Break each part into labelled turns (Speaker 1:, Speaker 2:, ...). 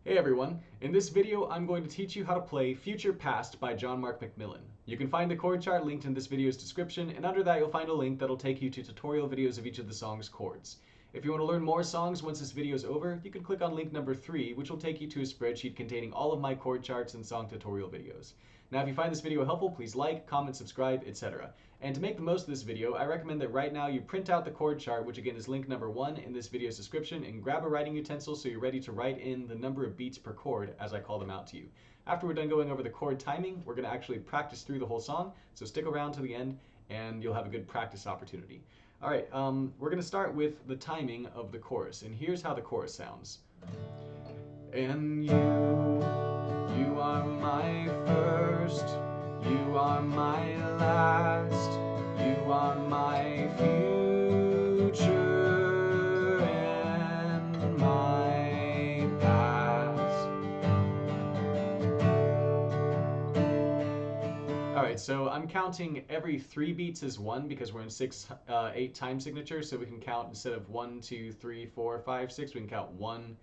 Speaker 1: Hey everyone, in this video I'm going to teach you how to play Future Past by John Mark McMillan. You can find the chord chart linked in this video's description, and under that you'll find a link that'll take you to tutorial videos of each of the song's chords. If you want to learn more songs once this video is over, you can click on link number 3, which will take you to a spreadsheet containing all of my chord charts and song tutorial videos. Now if you find this video helpful, please like, comment, subscribe, etc. And to make the most of this video, I recommend that right now you print out the chord chart, which again is link number 1 in this video's description, and grab a writing utensil so you're ready to write in the number of beats per chord as I call them out to you. After we're done going over the chord timing, we're going to actually practice through the whole song, so stick around to the end and you'll have a good practice opportunity. Alright, we're going to start with the timing of the chorus, and here's how the chorus sounds. And you are my first, you are my last, you are my future and my past. Alright, so I'm counting every 3 beats as 1 because we're in 8 time signatures, so we can count instead of 1, 2, 3, 4, 5, 6, we can count 1,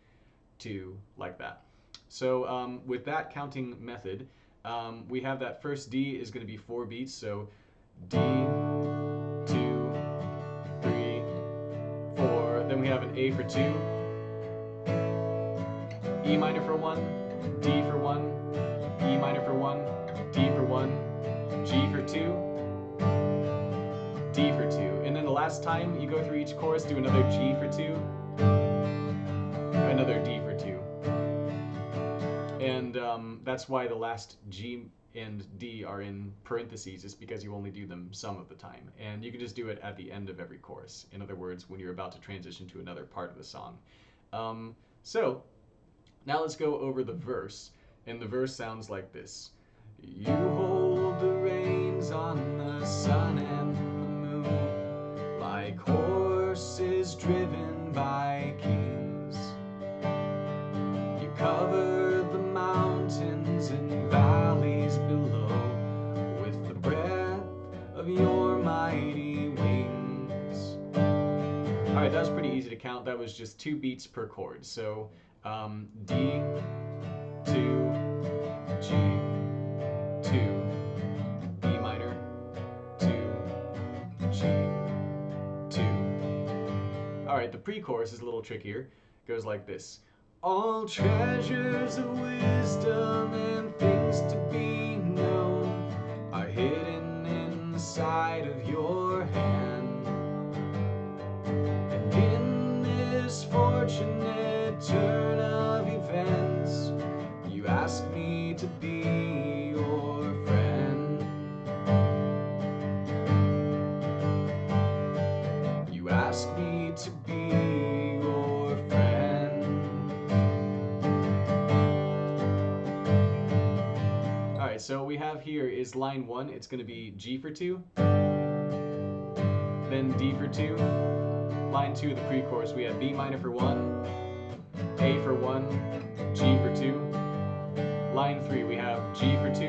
Speaker 1: 2, like that. So with that counting method, we have that first D is going to be 4 beats, so D, 2, 3, 4. Then we have an A for 2, E minor for 1, D for 1, E minor for 1, D for 1, G for 2, D for 2. And then the last time you go through each chorus, do another G for 2, another D for 2. And that's why the last G and D are in parentheses, is because you only do them some of the time. And you can just do it at the end of every chorus. In other words, when you're about to transition to another part of the song. So now let's go over the verse. And the verse sounds like this. You hold the reins on the sun and the moon, like horses driven by kings. You cover the mountains and valleys below with the breath of your mighty wings. Alright, that was pretty easy to count. That was just 2 beats per chord. So D, 2, G, 2, E minor, 2, G, 2. Alright, the pre-chorus is a little trickier. It goes like this. All treasures of wisdom and things to be known are hidden in the side of your hand. And in this fortunate turn of events, you ask me to be your friend. You ask me to be your friend. Alright, so what we have here is line 1. It's going to be G for 2, then D for 2. Line 2 of the pre-chorus, we have B minor for 1, A for 1, G for 2. Line 3, we have G for 2,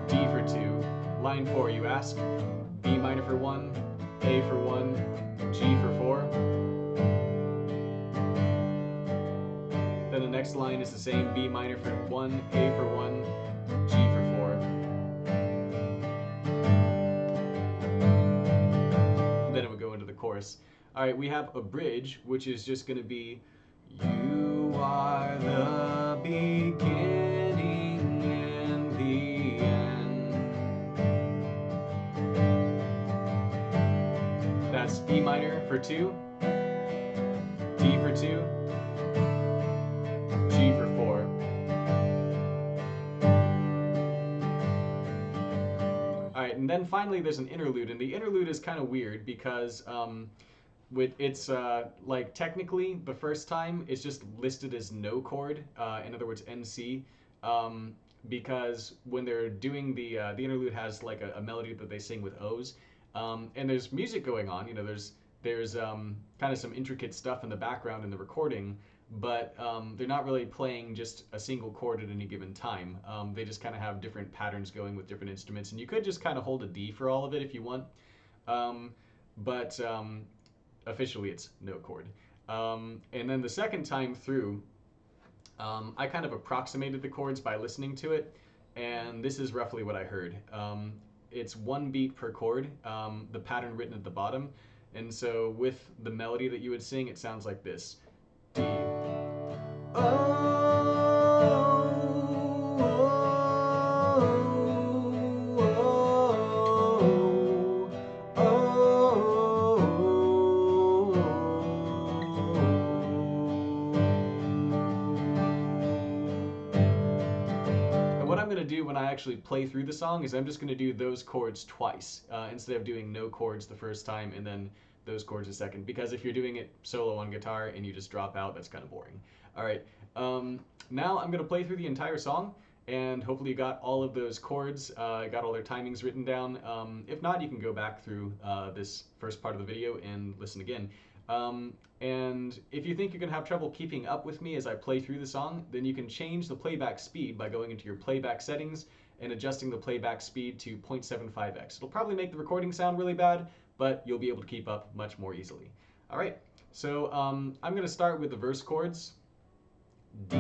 Speaker 1: D for 2. Line 4, you ask, B minor for 1, A for 1, G for 4. Then the next line is the same, B minor for 1, A for 1, G for 4. Then it would go into the chorus. Alright, we have a bridge, which is just going to be, you are the beginning and the end. That's B minor for 2, D for 2, G for 4. Alright, and then finally there's an interlude, and the interlude is kind of weird because it's like technically the first time it's just listed as no chord, in other words NC, because when they're doing the interlude has like a melody that they sing with O's, and there's music going on, you know, there's kind of some intricate stuff in the background in the recording, but they're not really playing just a single chord at any given time. They just kind of have different patterns going with different instruments, and you could just kind of hold a D for all of it if you want, but officially it's no chord. And then the second time through, I kind of approximated the chords by listening to it, and this is roughly what I heard. It's one beat per chord, the pattern written at the bottom, and so with the melody that you would sing, it sounds like this. D. What I'm going to do when I actually play through the song is I'm just going to do those chords twice instead of doing no chords the first time and then those chords the second, because if you're doing it solo on guitar and you just drop out, that's kind of boring. All right, now I'm going to play through the entire song, and hopefully you got all of those chords, got all their timings written down. If not, you can go back through this first part of the video and listen again. And if you think you're going to have trouble keeping up with me as I play through the song, then you can change the playback speed by going into your playback settings and adjusting the playback speed to 0.75x. It'll probably make the recording sound really bad, but you'll be able to keep up much more easily. All right, so I'm going to start with the verse chords. D,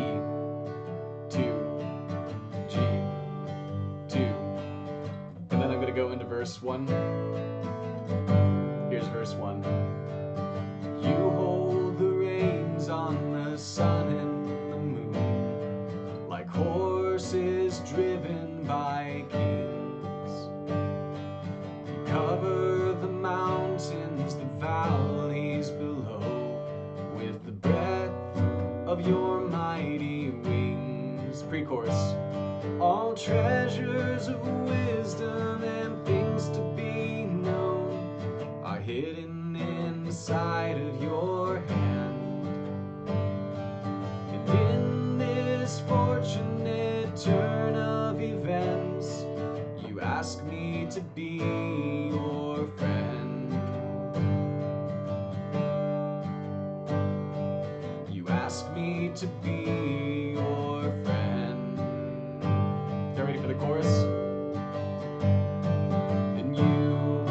Speaker 1: 2, G, 2. And then I'm going to go into verse 1. Here's verse 1. You hold the reins on the sun and the moon, like horses driven by kings. You cover the mountains, the valleys below, with the breath of your mighty wings. Pre-chorus. All treasures of wisdom and things to be known are hidden inside of your hand. And in this fortunate turn of events, you ask me to be your friend. You ask me to be your friend. Get ready for the chorus? And you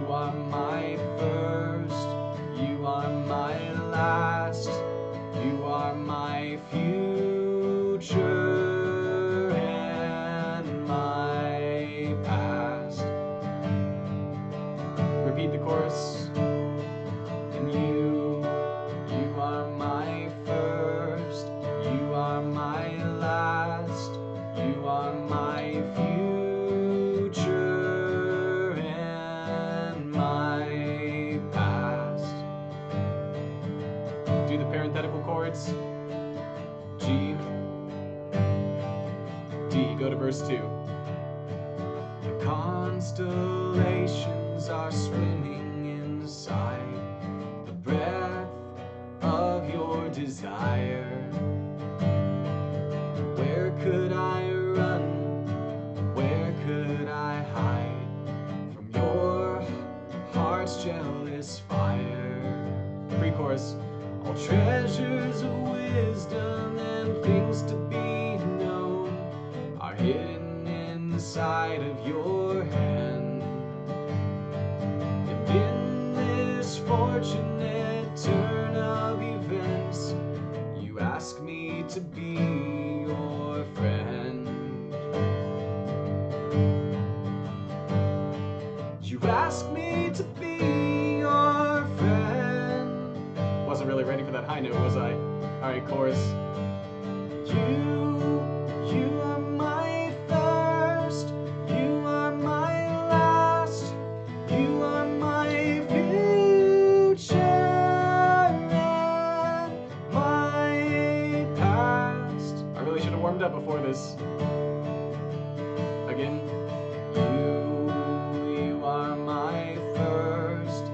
Speaker 1: are my first, you are my last, you are my future and my past. Repeat the chorus. And you are my first, you are my last, you are my future and my past. Do the parenthetical chords. G, D, go to verse 2. The constellations are swimming inside the breath of your desire. Where could I run? Where could I hide from your heart's jealous fire? Pre-chorus. All treasures of wisdom and things to be known are hidden inside of your hand. And in this fortunate turn of events, you ask me to be your friend. You ask me to be your friend. Wasn't really ready for that high note, was I? All right, chorus. You are my first, you are my last, you are my future and my past. I really should have warmed up before this. Again. You are my first,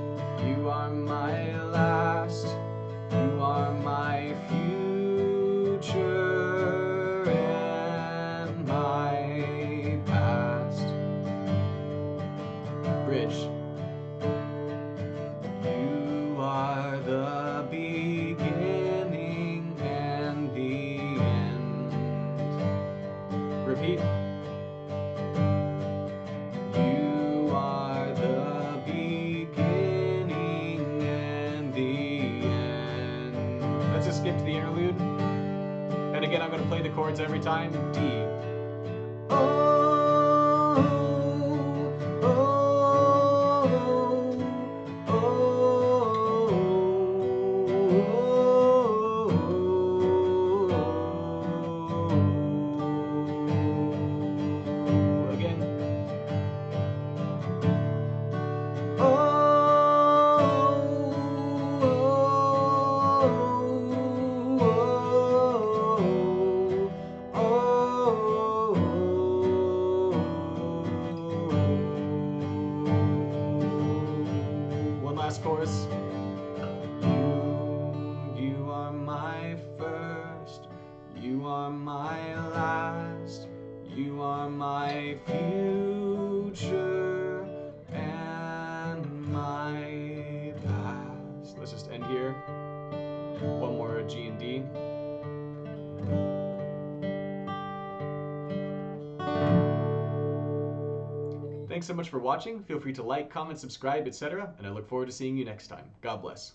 Speaker 1: you are my last, you are my future and my past. Bridge. You are the beginning and the end. to the interlude. And again, I'm going to play the chords every time. D. Last chorus. You are my first, you are my last, you are my future and my past. Let's just end here. One more G and D. Thanks so much for watching. Feel free to like, comment, subscribe, etc. And I look forward to seeing you next time. God bless.